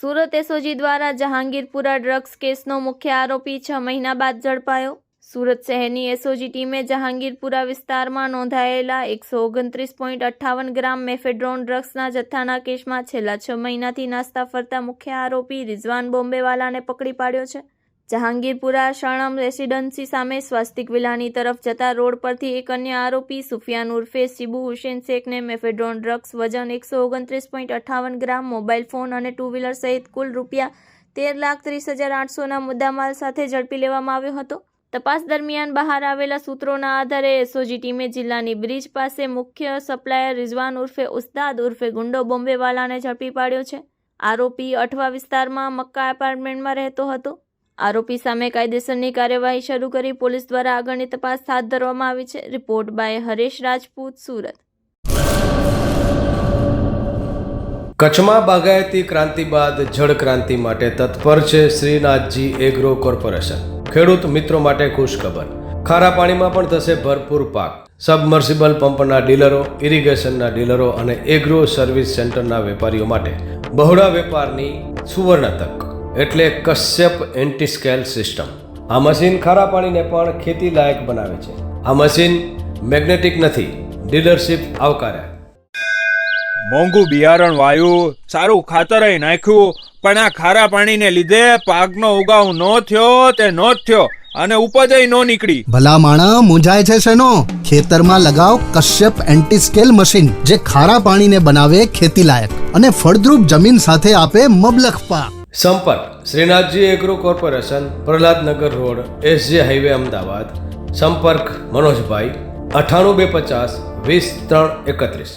Surat SOG દ્વારા Jahangirpura drugs કેસનો મુખ્ય આરોપી 6 મહિના બાદ ઝડપાયો। સુરત શહેરની એસઓજી ટીમે જહાંગીરપુરા વિસ્તારમાં નોંધાયેલા 129.58 ગ્રામ મેફેડ્રોન ડ્રગ્સના જથ્થાના કેસમાં છેલ્લા 6 મહિનાથી નાસ્તા ફરતા મુખ્ય આરોપી રિઝવાન બોમ્બેવાલાને પકડી પાડ્યો છે। જહાંગીરપુરા શરણમ રેસિડેન્સી સામે સ્વાસ્તિક વિલાની તરફ જતા રોડ પરથી એક અન્ય આરોપી સુફિયાન ઉર્ફે શિબુ હુસેન શેખને મેફેડ્રોન ડ્રગ્સ વજન 129.58 ગ્રામ, મોબાઈલ ફોન અને ટુ વ્હીલર સહિત કુલ ₹13,30,800ના મુદ્દામાલ સાથે ઝડપી લેવામાં આવ્યો હતો। તપાસ દરમિયાન બહાર આવેલા સૂત્રોના આધારે એસઓજી ટીમે જિલ્લાની બ્રિજ પાસે મુખ્ય સપ્લાયર રિઝવાન ઉર્ફે ઉસ્તાદ ઉર્ફે ગુંડો બોમ્બેવાલાને ઝડપી પાડ્યો છે। આરોપી અઠવા વિસ્તારમાં મક્કા એપાર્ટમેન્ટમાં રહેતો હતો। આરોપી સામે કાયદેસરની કાર્યવાહી શરૂ કરી પોલીસ દ્વારા આગળની તપાસ હાથ ધરવામાં આવી છે। Report by Haresh Rajput, Surat. કચ્છમાં બાગાયતી ક્રાંતિ બાદ જળ ક્રાંતિ માટે તત્પર છે શ્રીનાથજી એગ્રો કોર્પોરેશન। ખેડૂત મિત્રો માટે ખુશખબર, ખારા પાણીમાં પણ થશે ભરપૂર પાક। સબમર્સિબલ પંપના ડીલરો, ઇરિગેશનના ડીલરો અને એગ્રો સર્વિસ સેન્ટરના વેપારીઓ માટે બહોળા વેપારની સુવર્ણ તક એટલે કશ્યપ એન્ટી સ્કેલ સિસ્ટમ। આ મશીન ખારા પાણીને પણ ખેતી લાયક બનાવે છે। આ મશીન મેગ્નેટિક નથી, ડીલરશીપ આવકાર્યા। મોંઘું બિયારણ વાયું, સારું ખાતર નાખ્યું, પણ આ ખારા પાણીને લીધે પાકનો ઉગાવ નો થયો તે નો જ થયો અને ઉપજ નો નીકળી। ભલા માણા મૂંઝાય છે શેનો? ખેતરમાં લગાવ કશ્યપ એન્ટી સ્કેલ મશીન, જે ખારા પાણીને બનાવે ખેતી લાયક અને ફળદ્રુપ જમીન સાથે આપે મબલખ પાક। સંપર્ક Shrinathji agro corporation, Prahlad Nagar road, SJ highway, Ahmedabad. સંપર્ક મનોજભાઈ 98 250 20 3 31।